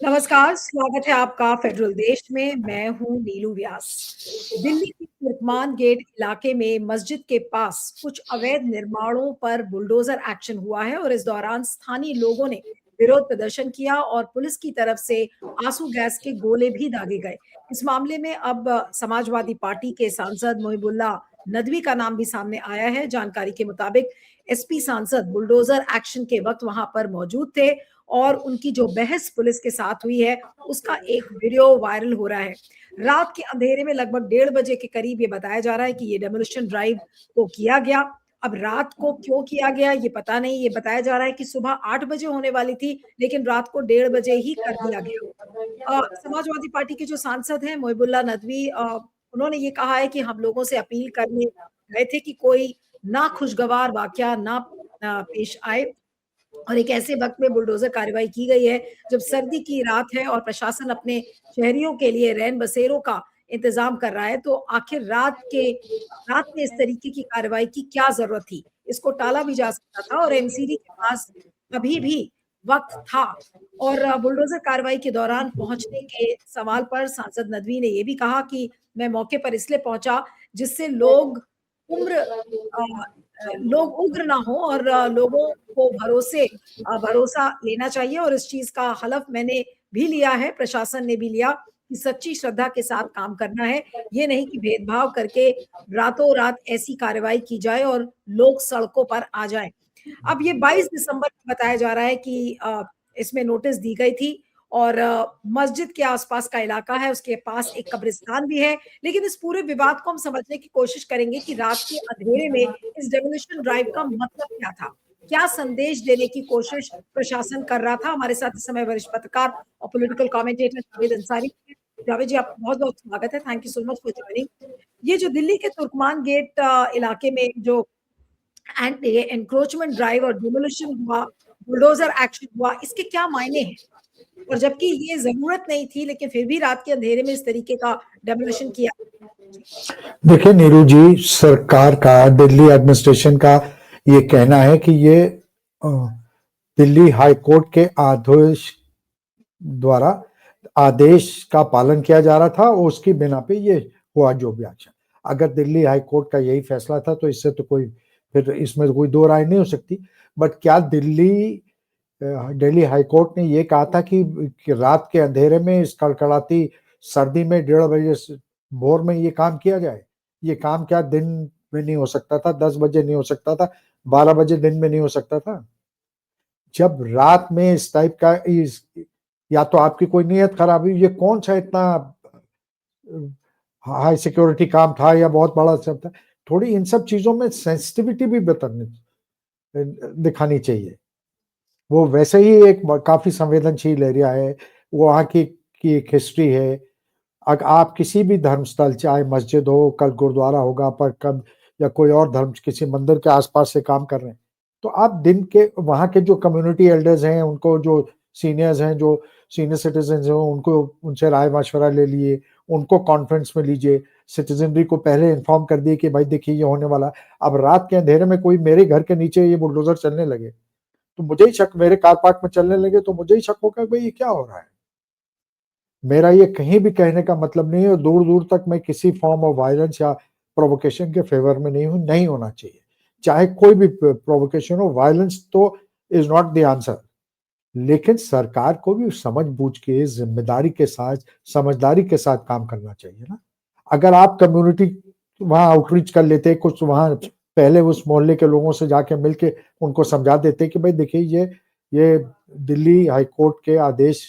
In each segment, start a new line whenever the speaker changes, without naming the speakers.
नमस्कार, स्वागत है आपका फेडरल देश में। मैं हूँ नीलू व्यास। दिल्ली के तुर्कमान गेट इलाके में मस्जिद के पास कुछ अवैध निर्माणों पर बुलडोजर एक्शन हुआ है और इस दौरान स्थानीय लोगों ने विरोध प्रदर्शन किया और पुलिस की तरफ से आंसू गैस के गोले भी दागे गए। इस मामले में अब समाजवादी पार्टी के सांसद मोहिबुल्लाह नदवी का नाम भी सामने आया है। जानकारी के मुताबिक एसपी सांसद बुलडोजर एक्शन के वक्त वहां पर मौजूद थे और उनकी जो बहस पुलिस के साथ हुई है, उसका एक वीडियो वायरल हो रहा है। रात के अंधेरे में लगभग 1:30 बजे के करीब ये बताया जा रहा है कि ये डेमोलिशन ड्राइव को किया गया। अब रात को क्यों किया गया ये पता नहीं। ये बताया जा रहा है कि सुबह 8 बजे होने वाली थी, लेकिन रात को 1:30 बजे ही कर दिया गया। समाजवादी पार्टी के जो सांसद हैं मोहिबुल्लाह नदवी, उन्होंने ये कहा है कि हम लोगों से अपील करने गए थे कि कोई नाखुशगवार वाकया ना पेश आए और एक ऐसे वक्त में बुलडोजर कार्रवाई की गई है जब सर्दी की रात है और प्रशासन अपने शहरियों के लिए रैन बसेरों का इंतजाम कर रहा है। तो आखिर रात में इस तरीके की कार्रवाई की क्या जरूरत थी? इसको टाला भी जा सकता था और एमसीडी के पास अभी भी वक्त था। और बुलडोजर कार्रवाई के दौरान पहुंचने के सवाल पर सांसद नदवी ने यह भी कहा कि मैं मौके पर इसलिए पहुंचा जिससे उम्र लोग उग्र ना हो और लोगों को भरोसा लेना चाहिए और इस चीज का हलफ मैंने भी लिया है, प्रशासन ने भी लिया कि सच्ची श्रद्धा के साथ काम करना है। ये नहीं कि भेदभाव करके रातों रात ऐसी कार्रवाई की जाए और लोग सड़कों पर आ जाएं। अब ये 22 दिसंबर को बताया जा रहा है कि इसमें नोटिस दी गई थी और मस्जिद के आसपास का इलाका है, उसके पास एक कब्रिस्तान भी है। लेकिन इस पूरे विवाद को हम समझने की कोशिश करेंगे कि रात के अंधेरे में इस डेमोलिशन ड्राइव का मतलब क्या था? क्या संदेश देने की कोशिश प्रशासन कर रहा था? हमारे साथ इस समय वरिष्ठ पत्रकार और पॉलिटिकल कमेंटेटर जावेद अंसारी हैं। जावेद जी, आपका बहुत-बहुत स्वागत है। Thank you so much for joining. ये जो दिल्ली के तुर्कमान गेट इलाके में जो एंटी एनक्रोचमेंट ड्राइव और डिमोलिशन हुआ, बुलडोजर एक्शन हुआ, इसके क्या मायने हैं? और जबकि ये ज़रूरत नहीं थी, लेकिन फिर भी रात के अंधेरे में इस तरीके का डेमोलिशन किया। जी।
देखिए नीरू जी, सरकार का, दिल्ली एडमिनिस्ट्रेशन का ये कहना है कि ये दिल्ली हाई कोर्ट के द्वारा आदेश का पालन किया जा रहा था और उसकी बिना पे ये हुआ जो भी एक्शन। अगर दिल्ली हाई कोर्ट का यही फैसला था तो इससे तो फिर इसमें कोई दो राय नहीं हो सकती। बट क्या दिल्ली हाई कोर्ट ने ये कहा था कि रात के अंधेरे में इस कड़कड़ाती सर्दी में 1:30 बजे भोर में ये काम किया जाए? ये काम क्या दिन में नहीं हो सकता था? 10 बजे नहीं हो सकता था? 12 बजे दिन में नहीं हो सकता था? जब रात में इस टाइप का या तो आपकी कोई नीयत खराब हुई, ये कौन सा इतना हाई सिक्योरिटी काम था या बहुत बड़ा सब था? थोड़ी इन सब चीजों में सेंसिटिविटी भी दिखानी चाहिए। वो वैसे ही एक काफी संवेदनशील एरिया है, वो वहाँ की एक हिस्ट्री है। अगर आप किसी भी धर्मस्थल, चाहे मस्जिद हो, कल गुरुद्वारा होगा, पर कब या कोई और धर्म किसी मंदिर के आसपास से काम कर रहे हैं, तो आप दिन के वहाँ के जो कम्युनिटी एल्डर्स हैं, उनको, जो सीनियर्स हैं, जो सीनियर सिटीजन हैं, उनको, उनसे राय मशवरा ले लिए, उनको कॉन्फ्रेंस में लीजिए, सिटीजनरी को पहले इन्फॉर्म कर दिए कि भाई देखिए ये होने वाला। अब रात के अंधेरे में कोई मेरे घर के नीचे ये बुलडोजर चलने लगे तो मुझे ही शक, मेरे कार पार्क में चलने लगे तो मुझे ही शक होगा भाई ये क्या हो रहा है। मेरा ये कहीं भी कहने का मतलब नहीं है, दूर दूर तक मैं किसी फॉर्म ऑफ वायलेंस या प्रोवोकेशन के फेवर में नहीं हूं, नहीं होना चाहिए। चाहे कोई भी प्रोवोकेशन हो, वायलेंस तो इज नॉट द आंसर। लेकिन सरकार को भी समझ बूझ के, जिम्मेदारी के साथ, समझदारी के साथ काम करना चाहिए ना। अगर आप कम्युनिटी वहां आउटरीच कर लेते, कुछ वहां पहले उस मोहल्ले के लोगों से जाके मिलके उनको समझा देते कि भाई देखिए ये दिल्ली हाई कोर्ट के आदेश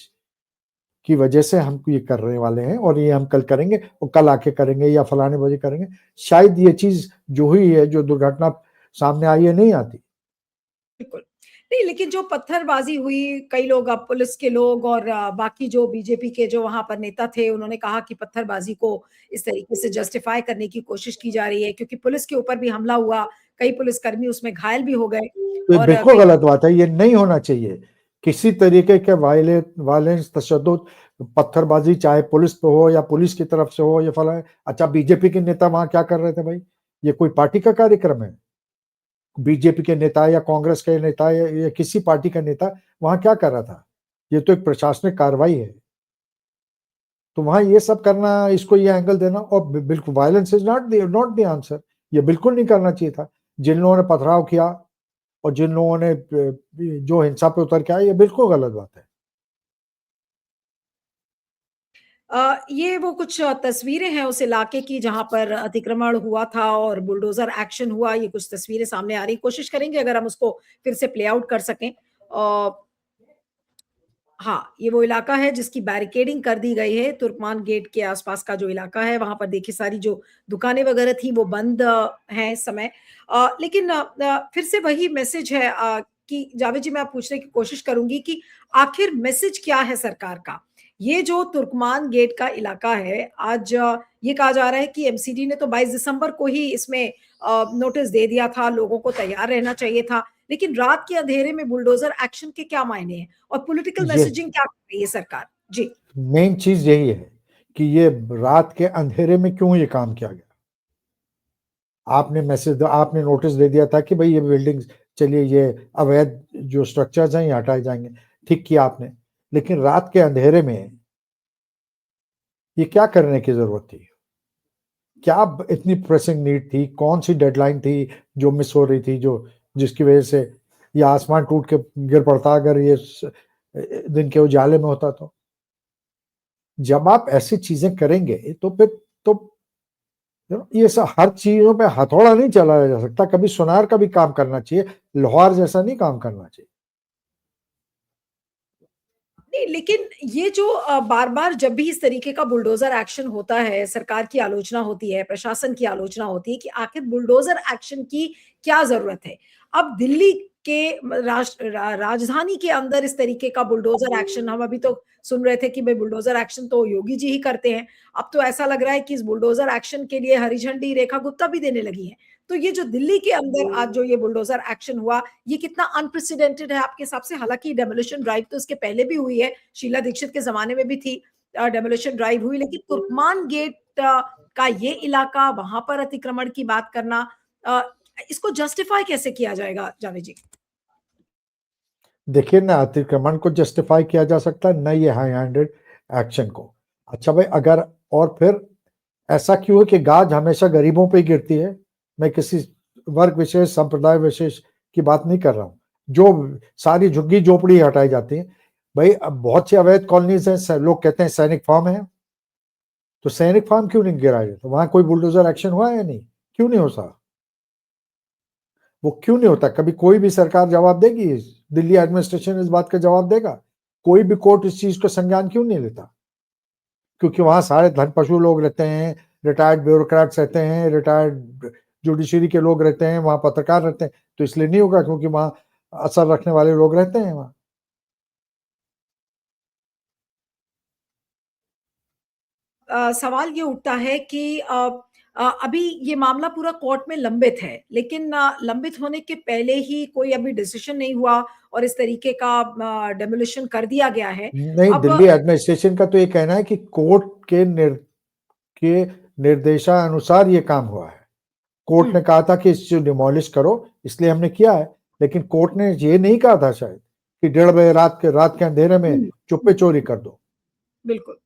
की वजह से हम ये कर रहे वाले हैं और ये हम कल करेंगे और कल आके करेंगे या फलाने बजे करेंगे, शायद ये चीज जो हुई है, जो दुर्घटना सामने आई है, नहीं आती।
बिल्कुल। नहीं, लेकिन जो पत्थरबाजी हुई, कई लोग, अब पुलिस के लोग और बाकी जो बीजेपी के जो वहाँ पर नेता थे, उन्होंने कहा कि पत्थरबाजी को इस तरीके से जस्टिफाई करने की कोशिश की जा रही है क्योंकि पुलिस के ऊपर भी हमला हुआ, कई पुलिसकर्मी उसमें घायल भी हो गए
तो ये
और
बिल्कुल गलत बात है, ये नहीं होना चाहिए। किसी तरीके के वायलेंस, तशद्दुद, पत्थरबाजी, चाहे पुलिस पे हो या पुलिस की तरफ से हो या फला। अच्छा, बीजेपी के नेता वहां क्या कर रहे थे भाई? ये कोई पार्टी का कार्यक्रम है? बीजेपी के नेता या कांग्रेस के नेता या किसी पार्टी का नेता वहां क्या कर रहा था? ये तो एक प्रशासनिक कार्रवाई है। तो वहाँ ये सब करना, इसको ये एंगल देना, और बिल्कुल violence is not the answer. ये बिल्कुल नहीं करना चाहिए था। जिन लोगों ने पथराव किया और जिन लोगों ने जो हिंसा पे उतर के आए, ये बिल्कुल गलत बात है।
ये वो कुछ तस्वीरें हैं उस इलाके की जहाँ पर अतिक्रमण हुआ था और बुलडोज़र एक्शन हुआ, ये कुछ तस्वीरें सामने आ रही हैं। कोशिश करेंगे अगर हम उसको फिर से प्ले आउट कर सकें। हाँ, ये वो इलाका है जिसकी बैरिकेडिंग कर दी गई है, तुर्कमान गेट के आस-पास का जो इलाका है, वहाँ पर देखिए सारी जो दुकानें वगैरह थी वो बंद हैं इस समय। लेकिन फिर से वही मैसेज है कि जावेद जी मैं आप पूछने की कोशिश करूँगी कि आखिर मैसेज क्या है सरकार का? ये जो तुर्कमान गेट का इलाका है, आज ये कहा जा रहा है कि एमसीडी ने तो 22 दिसंबर को ही इसमें नोटिस दे दिया था, लोगों को तैयार रहना चाहिए था। लेकिन रात के अंधेरे में बुलडोज़र एक्शन के क्या मायने हैं? और पॉलिटिकल
ये
मैसेजिंग क्या कर रही है सरकार? जी।
मेन चीज यही है कि ये रात के अंधेरे में क्यों ये काम किया गया। आपने नोटिस दे दिया था कि भाई ये बिल्डिंग, चलिए ये अवैध जो स्ट्रक्चर्स हैं ये हटाए जाएंगे, ठीक किया आपने। लेकिन रात के अंधेरे में ये क्या करने की जरूरत थी? क्या इतनी प्रेसिंग नीड थी? कौन सी डेडलाइन थी जो मिस हो रही थी, जो जिसकी वजह से ये आसमान टूट के गिर पड़ता अगर ये दिन के उजाले में होता? तो जब आप ऐसी चीजें करेंगे तो फिर तो ये सब हर चीजों पे हथौड़ा नहीं चलाया जा सकता। कभी सुनार का भी काम करना चाहिए, लोहार जैसा नहीं काम करना चाहिए।
नहीं, लेकिन ये जो बार-बार जब भी इस तरीके का बुलडोज़र एक्शन होता है, सरकार की आलोचना होती है, प्रशासन की आलोचना होती है कि आखिर बुलडोज़र एक्शन की क्या ज़रूरत है? अब दिल्ली के राजधानी के अंदर इस तरीके का बुलडोज़र एक्शन हम अभी तो सुन रहे थे कि भई बुलडोज़र एक्शन तो योगी जी ही करते हैं। अब तो ऐसा लग रहा है कि इस बुलडोज़र एक्शन के लिए हरी झंडी रेखा गुप्ता भी देने लगी हैं। तो ये जो दिल्ली के अंदर आज जो ये बुलडोज़र एक्शन हुआ, ये कितना अनप्रेसिडेंटेड है आपके हिसाब से? हालाँकि डेमोलिशन ड्राइव तो इसके पहले भी हुई है, शीला दीक्षित के ज़माने में भी थी डेमोलिशन ड्राइव हुई, लेकिन तुर्कमान गेट का ये इलाका, वहाँ पर अतिक्रमण की बात करना अ, इसको जस्टिफाई कैसे किया जाएगा जावेद जी?
देखिए ना, अतिक्रमण को जस्टिफाई किया जा सकता है, न ये हाई हैंडेड एक्शन को। अच्छा भाई, अगर और फिर ऐसा क्यों है कि गाज हमेशा गरीबों पे ही गिरती है? मैं किसी वर्ग विशेष, संप्रदाय विशेष की बात नहीं कर रहा हूँ। जो सारी झुग्गी झोपड़ी हटाई जाती है, भाई अब बहुत सी अवैध कॉलोनीज हैं, लोग कहते हैं सैनिक फार्म है, तो सैनिक फार्म क्यों नहीं गिराए? तो वहां कोई बुलडोजर एक्शन हुआ है या नहीं? क्यों नहीं हो सकता? वो क्यों नहीं होता? कभी कोई भी सरकार जवाब देगी? दिल्ली एडमिनिस्ट्रेशन इस बात का जवाब देगा? कोई भी कोर्ट इस चीज को संज्ञान क्यों नहीं लेता? क्योंकि वहां सारे धनपशु लोग रहते हैं, रिटायर्ड ब्यूरोक्रेट्स रहते हैं, रिटायर्ड जुडिशरी के लोग रहते हैं, वहां पत्रकार रहते हैं, तो इसलिए नहीं होगा क्योंकि वहां असर रखने वाले लोग रहते हैं वहां।
सवाल ये उठता है कि अभी ये मामला पूरा कोर्ट में लंबित है, लेकिन लंबित होने के पहले ही कोई अभी डिसीजन नहीं हुआ और इस तरीके का डेमोलिशन कर दिया गया है।
नहीं,
अब
दिल्ली एडमिनिस्ट्रेशन का तो ये कहना है कि कोर्ट के निर्देशानुसार ये काम हुआ है। कोर्ट ने
हुँ,
कहा था कि इसको डिमोलिश करो, इसलिए हमने किया है। लेकिन कोर्ट ने ये नहीं कहा था शायद कि 1:30 बजे रात के अंधेरे में
हुँ,
चुप्पे
हुँ,
चोरी कर दो।
बिल्कुल।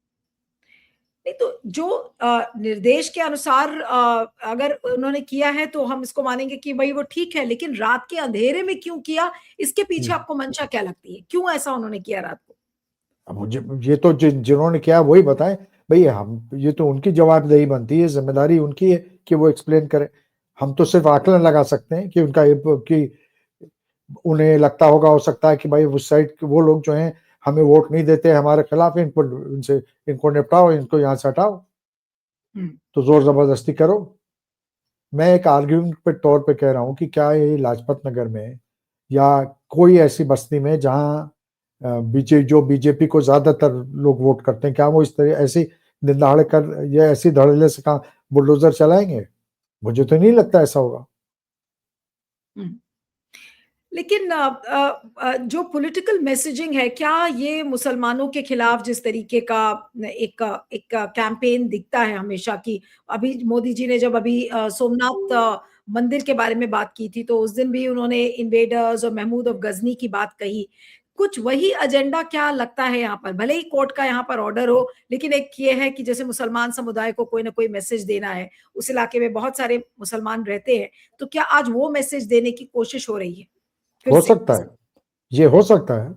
नहीं तो जो निर्देश के अनुसार अगर उन्होंने किया है तो हम इसको मानेंगे कि भई वो ठीक है, लेकिन रात के अंधेरे में क्यों किया, इसके पीछे
हम्म।
आपको मंशा क्या लगती है? क्यों ऐसा उन्होंने किया रात को?
अब मुझे ये तो जिन्होंने किया वही बताएं। भाई हम, ये तो उनकी जवाबदेही बनती है, जिम्मेदारी उनकी है कि वो एक्सप्लेन करें। हम तो सिर्फ आकलन लगा सकते हैं कि कि उन्हें लगता होगा, हो सकता है कि भाई उस साइड के वो लोग जो हैं हमें वोट नहीं देते, हमारे खिलाफ, इनको निपटाओ, इनको यहाँ से हटाओ,
हुँ।
तो जोर जबरदस्ती करो। मैं एक आर्ग्यूमेंट पे तौर पे कह रहा हूँ कि क्या ये लाजपत नगर में या कोई ऐसी बस्ती में जहाँ बीजेपी को ज्यादातर लोग वोट करते हैं, क्या वो इस तरह ऐसी दिन दहाड़े कर या ऐसी धड़ल्ले से काम बुलडोजर चलाएंगे? मुझे तो नहीं लगता ऐसा होगा।
हुँ। लेकिन जो पॉलिटिकल मैसेजिंग है, क्या ये मुसलमानों के खिलाफ जिस तरीके का एक एक कैंपेन दिखता है हमेशा कि अभी मोदी जी ने जब अभी सोमनाथ मंदिर के बारे में बात की थी, तो उस दिन भी उन्होंने इन्वेडर्स और महमूद ऑफ गज़नी की बात कही। कुछ वही एजेंडा क्या लगता है यहाँ पर? भले ही कोर्ट का यहाँ पर ऑर्डर हो, लेकिन एक ये है कि जैसे मुसलमान समुदाय को कोई ना कोई मैसेज देना है, उस इलाके में बहुत सारे मुसलमान रहते हैं, तो क्या आज वो मैसेज देने की कोशिश हो रही है फिर
हो
से?
सकता है, ये हो सकता है।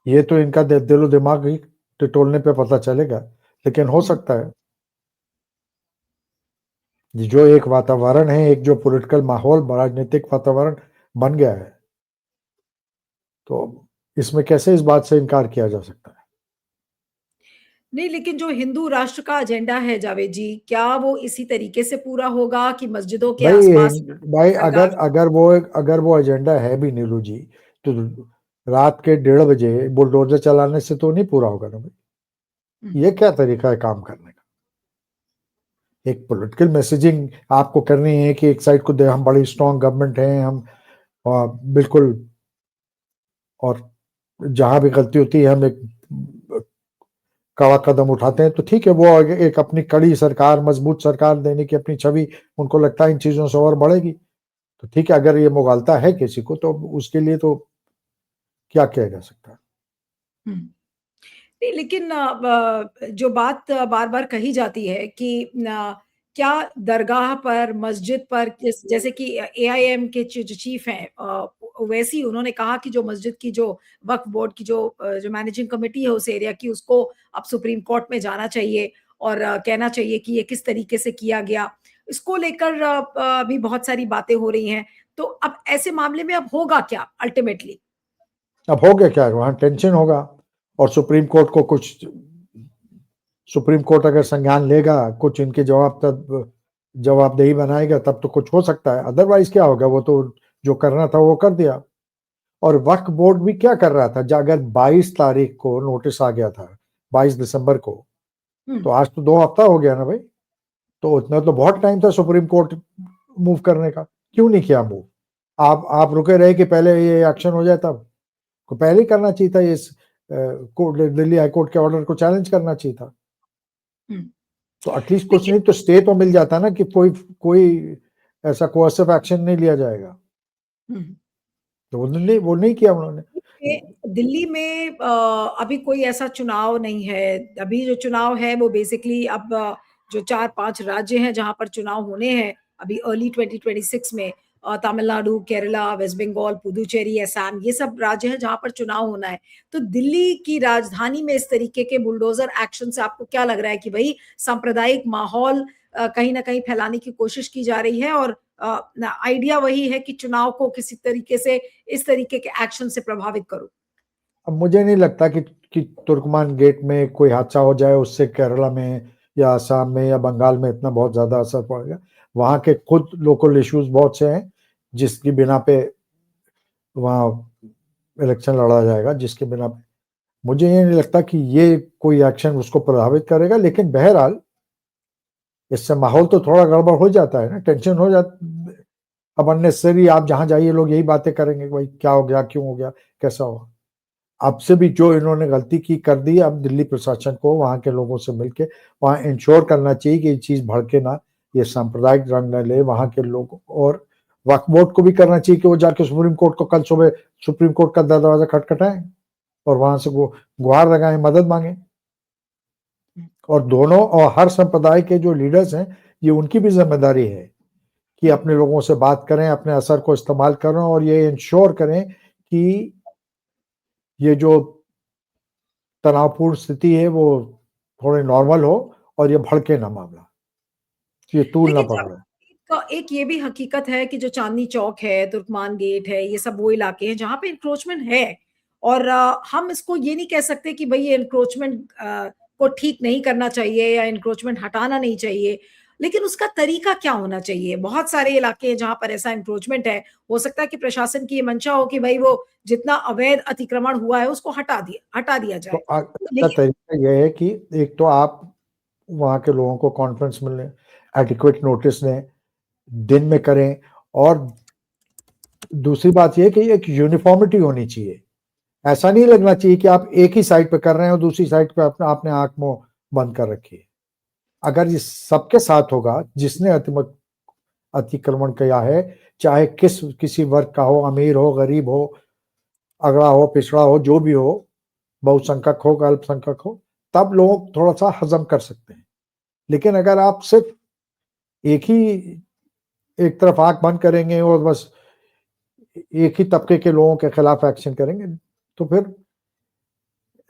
ये तो इनका दिलो दिमाग ही टटोलने पे पता चलेगा, लेकिन हो
हुँ।
सकता है। जो एक वातावरण है, एक जो पॉलिटिकल माहौल, राजनीतिक वातावरण बन गया है, तो इसमें कैसे इस बात से इनकार किया जा सकता है?
नहीं, लेकिन जो हिंदू राष्ट्र का एजेंडा है जावेद जी, क्या वो इसी तरीके से पूरा होगा कि मस्जिदों के
भाई
आस-पास
भाई
दरगाह
अगर अगर वो एजेंडा है भी नीलू जी, तो रात के 1:30 बजे बुलडोजर चलाने से तो नहीं पूरा होगा ना भाई।
हुँ।
ये क्या तरीका है काम करने का? एक पॉलिटिकल मैसेजिंग आपको करनी है कि एक साइड को दे हम बड़ी स्ट्रांग गवर्नमेंट हैं, हम बिल्कुल, और जहां भी गलती होती है हम एक कड़ा कदम उठाते हैं, तो ठीक है, वो एक अपनी कड़ी सरकार, मजबूत सरकार देने की अपनी छवि उनको लगता है इन चीजों से और बढ़ेगी, तो ठीक है, अगर ये मुगालता है किसी को तो उसके लिए तो क्या किया जा सकता है?
हुँ। नहीं, लेकिन जो बात बार-बार कही जाती है कि क्या दरगाह पर, मस्जिद पर जैसे कि एआईएम के जो चीफ हैं ओवैसी उन्होंने कहा कि जो मस्जिद की जो वक्फ बोर्ड की जो मैनेजिंग कमिटी है उस एरिया की, उसको अब सुप्रीम कोर्ट में जाना चाहिए और कहना चाहिए कि ये किस तरीके से किया गया। इसको लेकर भी बहुत सारी बातें हो रही हैं। तो अब ऐसे मामले में अब होगा क्या अल्टीमेटली?
अब हो गया क्या, वहां टेंशन होगा, और सुप्रीम कोर्ट अगर संज्ञान लेगा, कुछ इनके जवाबदेही बनाएगा, तब तो कुछ हो सकता है। अदरवाइज क्या होगा, वो तो जो करना था वो कर दिया। और वक्फ बोर्ड भी क्या कर रहा था, अगर 22 तारीख को नोटिस आ गया था, 22 दिसंबर को,
हुँ,
तो आज तो 2 हफ्ता हो गया ना भाई। तो उतना तो बहुत टाइम था सुप्रीम कोर्ट मूव करने का, क्यों नहीं किया मूव? आप रुके रहे कि पहले ये एक्शन हो जाए, तब को पहले ही करना चाहिए था। इस कोर्ट, दिल्ली हाई कोर्ट के ऑर्डर को चैलेंज करना चाहिए था।
हुँ।
तो एटलीस्ट कुछ
देखिए
नहीं तो स्टे तो मिल जाता ना, कि कोई कोई ऐसा कोर्सिव एक्शन नहीं लिया जाएगा।
हुँ।
तो वो नहीं किया उन्होंने।
ये दिल्ली में अभी कोई ऐसा चुनाव नहीं है। अभी जो चुनाव है वो बेसिकली अब जो 4-5 राज्य हैं जहाँ पर चुनाव होने हैं अभी अर्ली 2026 में तमिलनाडु, केरला, वेस्ट बंगाल, पुडुचेरी, असम ये सब राज्य हैं जहाँ पर चुनाव होना है। तो दिल्ली की राजधानी में इस तरीके के बुलडोज़र एक्शन से आपको क्या लग रहा है कि भई सांप्रदायिक माहौल कहीं न कहीं फैलाने की कोशिश की जा रही है और आइडिया वही है कि चुनाव को किसी तरीके से इस तरीके के एक्शन से प्रभावित करूँ।
अब मुझे नहीं लगता कि तुर्कमान गेट में कोई हादसा हो जाए, उससे केरला में या असम में या बंगाल में इतना बहुत ज्यादा असर पड़ेगा। वहां के खुद लोकल इश्यूज बहुत से हैं, जिसकी बिना पे वहाँ इलेक्शन लड़ा जाएगा, जिसके बिना पे मुझे ये नहीं लगता कि ये कोई एक्शन उसको प्रभावित करेगा। लेकिन बहरहाल इससे माहौल तो थोड़ा गड़बड़ हो जाता है ना, टेंशन हो जाता। अब अननेसेसरी आप जहां जाइए लोग यही बातें करेंगे, भाई क्या हो गया, क्यों हो गया, कैसा हुआ। अब से भी जो इन्होंने गलती की कर दी, अब दिल्ली प्रशासन को वहां के लोगों से मिलके वहां इंश्योर करना चाहिए कि ये चीज भड़के ना, ये सांप्रदायिक रंग न ले वहां के लोग। और वक्फ बोर्ड को भी करना चाहिए कि वो जाके सुप्रीम कोर्ट को कल सुबह सुप्रीम कोर्ट का दरवाजा खटखटाएं और वहां से वो गुहार लगाएं, मदद मांगे। और दोनों और हर संप्रदाय के जो लीडर्स हैं, ये उनकी भी जिम्मेदारी है कि अपने लोगों से बात करें, अपने असर को इस्तेमाल करें और ये इंश्योर करें कि ये जो तनावपूर्ण स्थिति है वो थोड़ी नॉर्मल हो और ये भड़के ना मामला, ये तूल ना
लेकिन जब
पकड़े।
एक ये भी हकीकत है कि जो चांदनी चौक है, तुर्कमान गेट है, ये सब वो इलाके हैं जहाँ पे एन्क्रोचमेंट है और हम इसको ये नहीं कह सकते कि भई ये एन्क्रोचमेंट को ठीक नहीं करना चाहिए या एन्क्रोचमेंट हटाना नहीं चाहिए। लेकिन उसका तरीका क्या होना चाहिए? बहुत सारे इलाके हैं जहाँ पर ऐसा एन्क्रोचमेंट है। हो सकता है कि प्रशासन की ये मंशा हो कि भई वो जितना अवैध अतिक्रमण हुआ है उसको हटा दिया
तो
जाए।
इसका
लेकिन
तरीका यह है कि एक तो आप वहाँ के लोगों को कॉन्फ्रेंस में लें, एडिक्वेट नोटिस लें, दिन में करें। और दूसरी बात ये है कि एक यूनिफॉर्मिटी होनी चाहिए। ऐसा नहीं लगना चाहिए कि आप एक ही साइड पे कर रहे हैं और दूसरी साइड पे अपने आपने आंख मुंह बंद कर रखी है। अगर ये सबके साथ होगा, जिसने अतिक्रमण किया है, चाहे किसी वर्ग का हो, अमीर हो, गरीब हो, अगड़ा हो, पिछड़ा हो, जो भी हो, बहुसंख्यक हो, अल्पसंख्यक हो, तब लोग थोड़ा-सा हज़म कर सकते हैं। लेकिन अगर आप सिर्फ़ एक ही एक तरफ आँख बंद करेंगे और बस एक ही तबके के लोगों के खिलाफ एक्शन करेंगे, तो फिर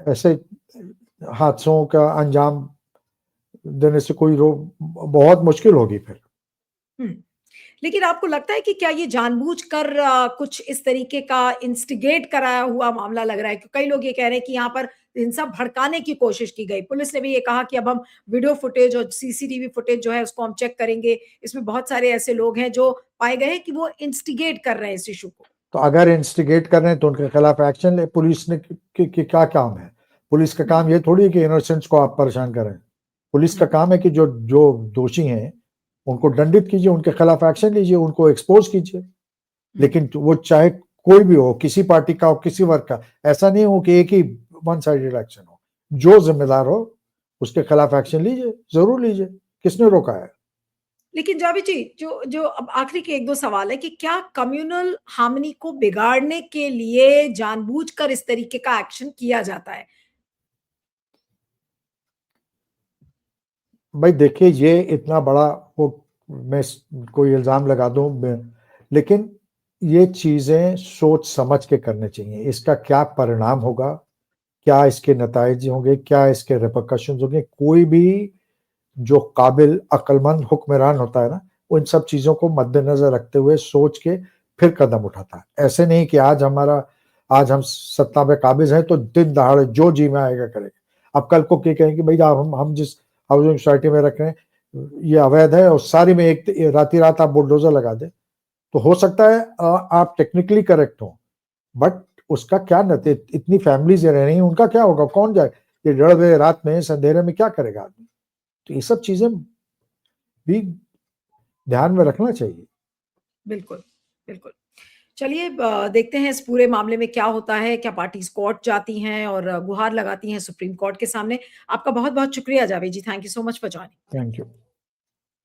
ऐसे हादसों का अंजाम देने से कोई रो बहुत मुश्किल होगी फिर।
हुँ। लेकिन आपको लगता है कि क्या ये जानबूझकर कुछ इस तरीके का इंस्टिगेट कराया हुआ मामला लग रहा है? कि कई लोग ये कह रहे हैं कि यहाँ पर हिंसा भड़काने की कोशिश की गई। पुलिस ने भी ये कहा कि अब हम वीडियो फुटेज और सीसीटीवी फुटेज जो है उसको हम चेक करेंगे। इसमें बहुत सारे ऐसे लोग हैं जो पाए गए हैं कि वो इंस्टिगेट कर रहे हैं इस इश्यू को।
तो अगर इंस्टिगेट कर रहे हैं तो उनके खिलाफ एक्शन ले। पुलिस ने की क्या काम है? पुलिस का
हुँ,
काम ये थोड़ी है कि इनोसेंट्स को आप परेशान करें। पुलिस का
हुँ,
काम है कि जो जो दोषी हैं, उनको दंडित कीजिए, उनके खिलाफ एक्शन लीजिए, उनको एक्सपोज़ कीजिए।
हुँ।
लेकिन वो चाहे कोई भी हो, किसी पार्टी का हो, किसी वर्ग का, ऐसा नहीं हो कि एक ही वन साइडेड एक्शन हो। जो ज़िम्मेदार हो, उसके खिलाफ एक्शन लीजिए, ज़रूर लीजिए। किसने रोका है?
लेकिन जावेद जी, जो जो अब आखिरी के 1-2 सवाल है कि क्या कम्युनल हार्मनी को बिगाड़ने के लिए जानबूझकर इस तरीके का एक्शन किया जाता है?
भाई देखिए, ये इतना बड़ा वो मैं स कोई इल्ज़ाम लगा दूँ मैं, लेकिन ये चीज़ें सोच समझ के करनी चाहिए। इसका क्या परिणाम होगा? क्या इसके नताइज होंगे? क्या इसके रिपरकशंस होंगे? कोई भी जो काबिल अक्लमंद हुक्मरान होता है ना, वो इन सब चीज़ों को मद्देनज़र रखते हुए सोच के फिर कदम उठाता है। ऐसे नहीं कि आज हम सत्ता पे काबिज़ हैं तो दिन दहाड़े जो जी में आएगा करेंगे। अब कल को ये कहेंगे भई हम जिस हाउसिंग सोसाइटी में रख रहे हैं, ये अवैध है और सारी में एक रात-ही-रात आप बुलडोज़र लगा दें। तो हो सकता है आप टेक्निकली करेक्ट हो, बट उसका क्या नती इतनी फैमिलीज़ रह रही हैं, उनका क्या होगा? कौन जाए? ये डेढ़ बजे रात में इस अंधेरे में क्या करेगा आदमी? तो ये सब चीज़ें भी ध्यान में रखना चाहिए।
बिल्कुल, बिल्कुल। चलिए देखते हैं इस पूरे मामले में क्या होता है, क्या पार्टीज़ कोर्ट जाती हैं और गुहार लगाती हैं सुप्रीम कोर्ट के सामने। आपका बहुत-बहुत शुक्रिया Javed ji, thank you so much for joining.
Thank you.